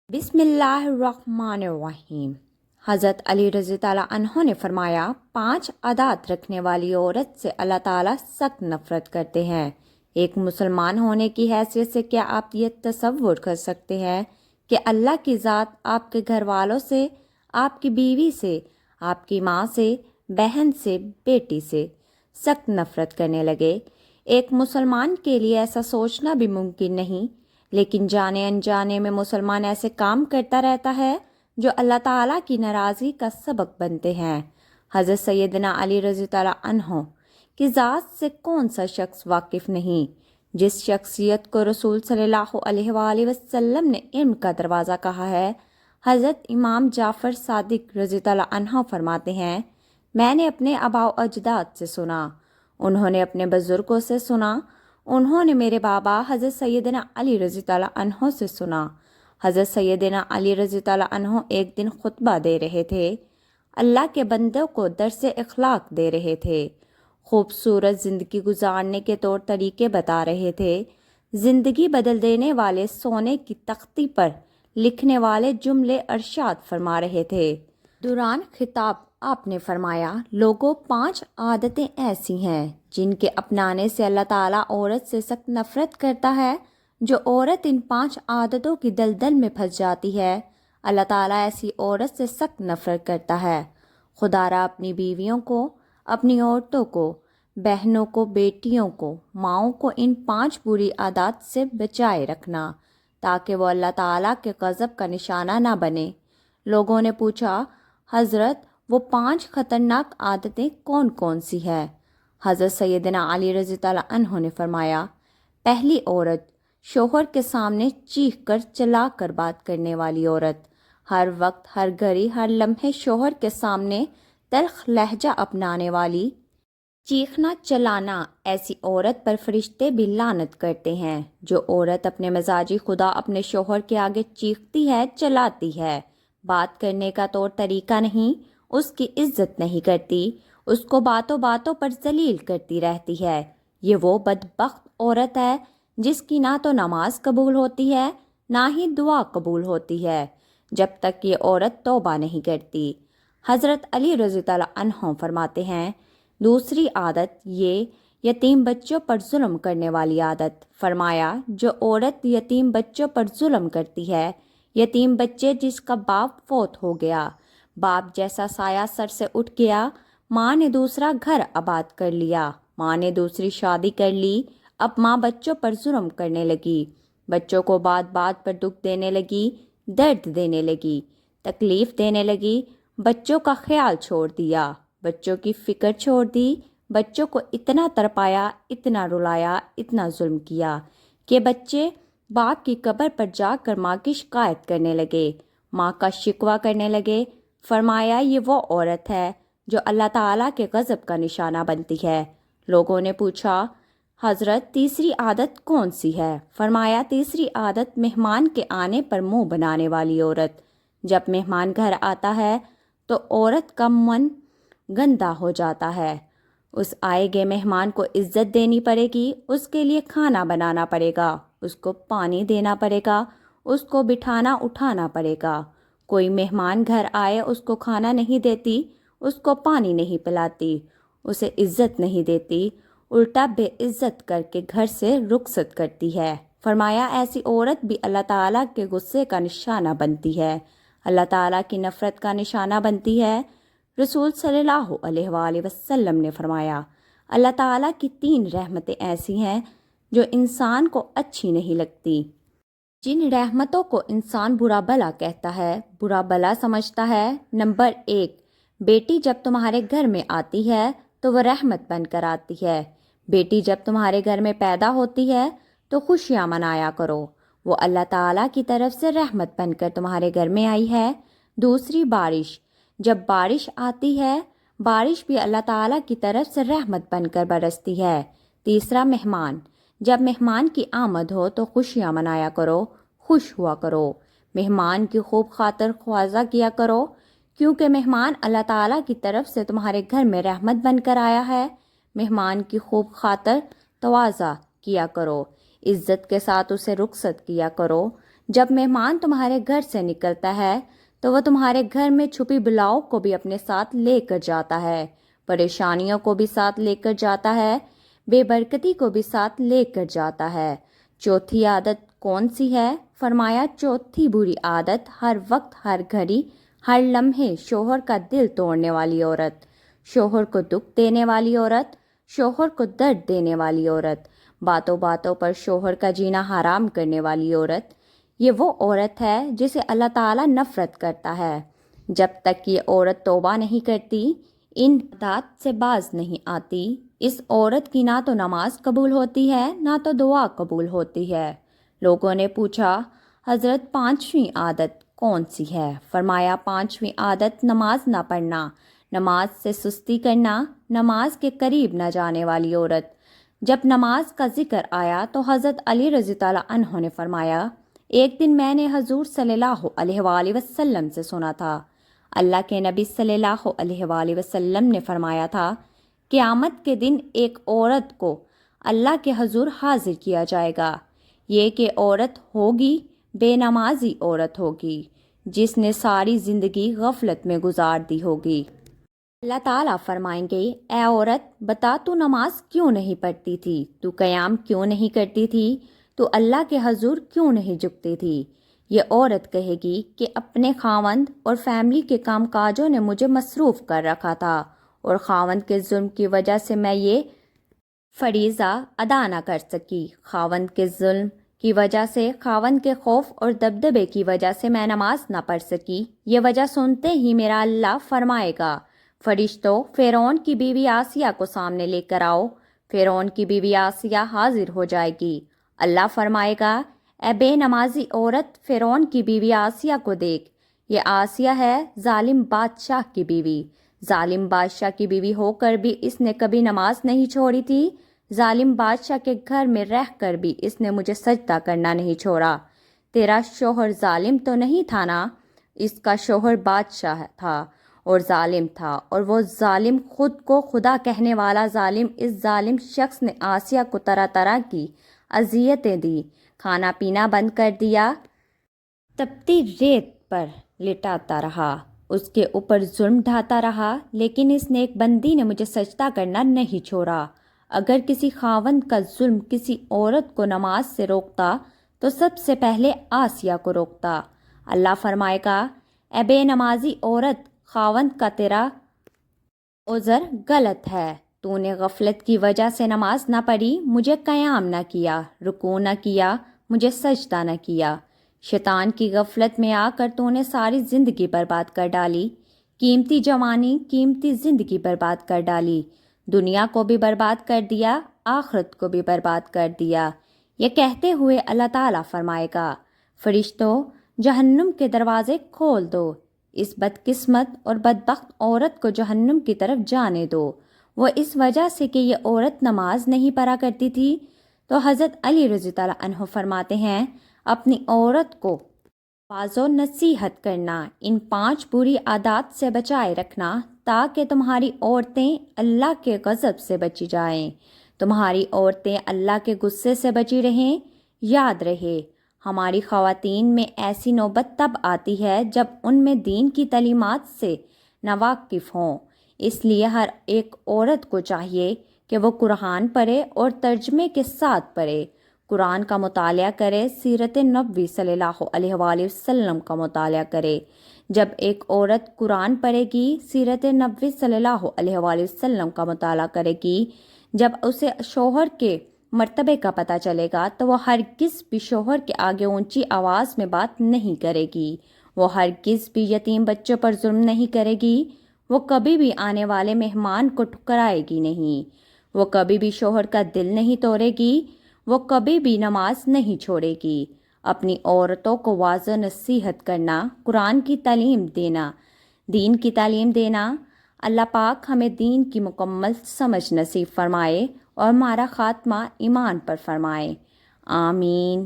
بسم اللہ الرحمن الرحیم۔ حضرت علی رضی اللہ عنہ نے فرمایا، 5 عادات رکھنے والی عورت سے اللہ تعالیٰ سخت نفرت کرتے ہیں۔ ایک مسلمان ہونے کی حیثیت سے کیا آپ یہ تصور کر سکتے ہیں کہ اللہ کی ذات آپ کے گھر والوں سے، آپ کی بیوی سے، آپ کی ماں سے، بہن سے، بیٹی سے سخت نفرت کرنے لگے؟ ایک مسلمان کے لیے ایسا سوچنا بھی ممکن نہیں، لیکن جانے انجانے میں مسلمان ایسے کام کرتا رہتا ہے جو اللہ تعالیٰ کی ناراضگی کا سبب بنتے ہیں۔ حضرت سیدنا علی رضی اللہ عنہ کی ذات سے کون سا شخص واقف نہیں، جس شخصیت کو رسول صلی اللہ علیہ وآلہ وسلم نے علم کا دروازہ کہا ہے۔ حضرت امام جعفر صادق رضی اللہ عنہ فرماتے ہیں، میں نے اپنے آباء و اجداد سے سنا، انہوں نے اپنے بزرگوں سے سنا، انہوں نے میرے بابا حضرت سیدنا علی رضی اللہ عنہ سے سنا۔ حضرت سیدنا علی رضی اللہ عنہ ایک دن خطبہ دے رہے تھے، اللہ کے بندوں کو درس اخلاق دے رہے تھے، خوبصورت زندگی گزارنے کے طور طریقے بتا رہے تھے، زندگی بدل دینے والے سونے کی تختی پر لکھنے والے جملے ارشاد فرما رہے تھے۔ دوران خطاب آپ نے فرمایا، لوگوں 5 عادتیں ایسی ہیں جن کے اپنانے سے اللہ تعالیٰ عورت سے سخت نفرت کرتا ہے۔ جو عورت ان 5 عادتوں کی دلدل میں پھنس جاتی ہے، اللہ تعالیٰ ایسی عورت سے سخت نفرت کرتا ہے۔ خدا را اپنی بیویوں کو، اپنی عورتوں کو، بہنوں کو، بیٹیوں کو، ماؤں کو ان 5 بری عادات سے بچائے رکھنا، تاکہ وہ اللہ تعالیٰ کے غضب کا نشانہ نہ بنے۔ لوگوں نے پوچھا، حضرت وہ 5 خطرناک عادتیں کون کون سی ہیں؟ حضرت سیدنا علی رضی اللہ عنہ نے فرمایا، پہلی عورت، شوہر کے سامنے چیخ کر چلا کر بات کرنے والی عورت، ہر وقت، ہر گھڑی، ہر لمحے شوہر کے سامنے تلخ لہجہ اپنانے والی۔ چیخنا چلانا، ایسی عورت پر فرشتے بھی لعنت کرتے ہیں۔ جو عورت اپنے مزاجی خدا اپنے شوہر کے آگے چیختی ہے، چلاتی ہے، بات کرنے کا طور طریقہ نہیں، اس کی عزت نہیں کرتی، اس کو باتوں باتوں پر ذلیل کرتی رہتی ہے، یہ وہ بدبخت عورت ہے جس کی نہ تو نماز قبول ہوتی ہے، نہ ہی دعا قبول ہوتی ہے، جب تک یہ عورت توبہ نہیں کرتی۔ حضرت علی رضی اللہ عنہ فرماتے ہیں، دوسری عادت یہ یتیم بچوں پر ظلم کرنے والی عادت۔ فرمایا، جو عورت یتیم بچوں پر ظلم کرتی ہے، یتیم بچے جس کا باپ فوت ہو گیا، باپ جیسا سایہ سر سے اٹھ گیا، ماں نے دوسرا گھر آباد کر لیا، ماں نے دوسری شادی کر لی، اب ماں بچوں پر ظلم کرنے لگی، بچوں کو بات بات پر دکھ دینے لگی، درد دینے لگی، تکلیف دینے لگی، بچوں کا خیال چھوڑ دیا، بچوں کی فکر چھوڑ دی، بچوں کو اتنا تڑپایا، اتنا رلایا، اتنا ظلم کیا کہ بچے باپ کی قبر پر جا کر ماں کی شکایت کرنے لگے، ماں کا شکوہ کرنے لگے۔ فرمایا، یہ وہ عورت ہے جو اللہ تعالیٰ کے غضب کا نشانہ بنتی ہے۔ لوگوں نے پوچھا، حضرت تیسری عادت کون سی ہے؟ فرمایا، تیسری عادت مہمان کے آنے پر منہ بنانے والی عورت۔ جب مہمان گھر آتا ہے تو عورت کا من گندا ہو جاتا ہے، اس آئے گئے مہمان کو عزت دینی پڑے گی، اس کے لیے کھانا بنانا پڑے گا، اس کو پانی دینا پڑے گا، اس کو بٹھانا اٹھانا پڑے گا۔ کوئی مہمان گھر آئے، اس کو کھانا نہیں دیتی، اس کو پانی نہیں پلاتی، اسے عزت نہیں دیتی، الٹا بے عزت کر کے گھر سے رخصت کرتی ہے۔ فرمایا، ایسی عورت بھی اللہ تعالیٰ کے غصے کا نشانہ بنتی ہے، اللہ تعالیٰ کی نفرت کا نشانہ بنتی ہے۔ رسول صلی اللہ علیہ وآلہ وسلم نے فرمایا، اللہ تعالیٰ کی 3 رحمتیں ایسی ہیں جو انسان کو اچھی نہیں لگتی۔ جن رحمتوں کو انسان برا بلا کہتا ہے، برا بلا سمجھتا ہے۔ نمبر 1، بیٹی جب تمہارے گھر میں آتی ہے تو وہ رحمت بن کر آتی ہے۔ بیٹی جب تمہارے گھر میں پیدا ہوتی ہے تو خوشیاں منایا کرو، وہ اللہ تعالیٰ کی طرف سے رحمت بن کر تمہارے گھر میں آئی ہے۔ دوسری، بارش جب بارش آتی ہے، بارش بھی اللہ تعالیٰ کی طرف سے رحمت بن کر برستی ہے۔ تیسرا، مہمان جب مہمان کی آمد ہو تو خوشیاں منایا کرو، خوش ہوا کرو، مہمان کی خوب خاطر خواہ کیا کرو، کیونکہ مہمان اللہ تعالیٰ کی طرف سے تمہارے گھر میں رحمت بن کر آیا ہے۔ مہمان کی خوب خاطر تواضع کیا کرو، عزت کے ساتھ اسے رخصت کیا کرو۔ جب مہمان تمہارے گھر سے نکلتا ہے تو وہ تمہارے گھر میں چھپی بلاؤں کو بھی اپنے ساتھ لے کر جاتا ہے، پریشانیوں کو بھی ساتھ لے کر جاتا ہے، بے برکتی کو بھی ساتھ لے کر جاتا ہے۔ چوتھی عادت کون سی ہے؟ فرمایا چوتھی بری عادت ہر وقت، ہر گھڑی، ہر لمحے شوہر کا دل توڑنے والی عورت، شوہر کو دکھ دینے والی عورت، شوہر کو درد دینے والی عورت، باتوں باتوں پر شوہر کا جینا حرام کرنے والی عورت۔ یہ وہ عورت ہے جسے اللہ تعالیٰ نفرت کرتا ہے۔ جب تک یہ عورت توبہ نہیں کرتی، ان عادات سے باز نہیں آتی، اس عورت کی نہ تو نماز قبول ہوتی ہے نہ تو دعا قبول ہوتی ہے۔ لوگوں نے پوچھا حضرت پانچویں عادت کون سی ہے؟ فرمایا پانچویں عادت نماز نہ پڑھنا، نماز سے سستی کرنا، نماز کے قریب نہ جانے والی عورت۔ جب نماز کا ذکر آیا تو حضرت علی رضی اللہ عنہ نے فرمایا ایک دن میں نے حضور صلی اللہ علیہ وآلہ وسلم سے سنا تھا، اللہ کے نبی صلی اللہ علیہ وآلہ وسلم نے فرمایا تھا قیامت کے دن ایک عورت کو اللہ کے حضور حاضر کیا جائے گا، یہ کہ عورت ہوگی، بے نمازی عورت ہوگی جس نے ساری زندگی غفلت میں گزار دی ہوگی۔ اللہ تعالیٰ فرمائیں گے اے عورت بتا تو نماز کیوں نہیں پڑھتی تھی، تو قیام کیوں نہیں کرتی تھی، تو اللہ کے حضور کیوں نہیں جھکتی تھی؟ یہ عورت کہے گی کہ اپنے خاوند اور فیملی کے کام کاجوں نے مجھے مصروف کر رکھا تھا اور خاوند کے ظلم کی وجہ سے میں یہ فریضہ ادا نہ کر سکی، خاوند کے ظلم کی وجہ سے، خاوند کے خوف اور دبدبے کی وجہ سے میں نماز نہ پڑھ سکی۔ یہ وجہ سنتے ہی میرا اللہ فرمائے گا فرشتوں فرعون کی بیوی آسیہ کو سامنے لے کر آؤ۔ فرعون کی بیوی آسیہ حاضر ہو جائے گی۔ اللہ فرمائے گا اے بے نمازی عورت، فرعون کی بیوی آسیہ کو دیکھ، یہ آسیہ ہے ظالم بادشاہ کی بیوی، ظالم بادشاہ کی بیوی ہو کر بھی اس نے کبھی نماز نہیں چھوڑی تھی، ظالم بادشاہ کے گھر میں رہ کر بھی اس نے مجھے سجدہ کرنا نہیں چھوڑا۔ تیرا شوہر ظالم تو نہیں تھا نا؟ اس کا شوہر بادشاہ تھا اور ظالم تھا، اور وہ ظالم خود کو خدا کہنے والا ظالم، اس ظالم شخص نے آسیہ کو طرح طرح کی اذیتیں دی، کھانا پینا بند کر دیا، تپتی ریت پر لٹاتا رہا، اس کے اوپر ظلم ڈھاتا رہا، لیکن اس نیک بندی نے مجھے سجدہ کرنا نہیں چھوڑا۔ اگر کسی خاوند کا ظلم کسی عورت کو نماز سے روکتا تو سب سے پہلے آسیہ کو روکتا۔ اللہ فرمائے گا اے بے نمازی عورت، خاوند کا تیرا عذر غلط ہے، تو نے غفلت کی وجہ سے نماز نہ پڑھی، مجھے قیام نہ کیا، رکوع نہ کیا، مجھے سجدہ نہ کیا، شیطان کی غفلت میں آ کر تو نے ساری زندگی برباد کر ڈالی، قیمتی جوانی، قیمتی زندگی برباد کر ڈالی، دنیا کو بھی برباد کر دیا، آخرت کو بھی برباد کر دیا۔ یہ کہتے ہوئے اللہ تعالیٰ فرمائے گا فرشتوں جہنم کے دروازے کھول دو، اس بدقسمت اور بدبخت عورت کو جہنم کی طرف جانے دو، وہ اس وجہ سے کہ یہ عورت نماز نہیں پڑھا کرتی تھی۔ تو حضرت علی رضی اللہ عنہ فرماتے ہیں اپنی عورت کو واعظ و نصیحت کرنا، ان 5 بری عادات سے بچائے رکھنا تاکہ تمہاری عورتیں اللہ کے غضب سے بچی جائیں، تمہاری عورتیں اللہ کے غصے سے بچی رہیں۔ یاد رہے ہماری خواتین میں ایسی نوبت تب آتی ہے جب ان میں دین کی تعلیمات سے ناواقف ہوں، اس لیے ہر ایک عورت کو چاہیے کہ وہ قرآن پڑھے اور ترجمے کے ساتھ پڑھے، قرآن کا مطالعہ کرے، سیرت نبوی صلی اللہ علیہ وآلہ وسلم کا مطالعہ کرے۔ جب ایک عورت قرآن پڑھے گی، سیرت نبوی صلی اللہ علیہ وآلہ وسلم کا مطالعہ کرے گی، جب اسے شوہر کے مرتبے کا پتہ چلے گا تو وہ ہرگز بھی شوہر کے آگے اونچی آواز میں بات نہیں کرے گی، وہ ہرگز بھی یتیم بچوں پر ظلم نہیں کرے گی، وہ کبھی بھی آنے والے مہمان کو ٹھکرائے گی نہیں، وہ کبھی بھی شوہر کا دل نہیں توڑے گی، وہ کبھی بھی نماز نہیں چھوڑے گی۔ اپنی عورتوں کو واعظ و نصیحت کرنا، قرآن کی تعلیم دینا، دین کی تعلیم دینا۔ اللہ پاک ہمیں دین کی مکمل سمجھ نصیب فرمائے اور ہمارا خاتمہ ایمان پر فرمائے، آمین۔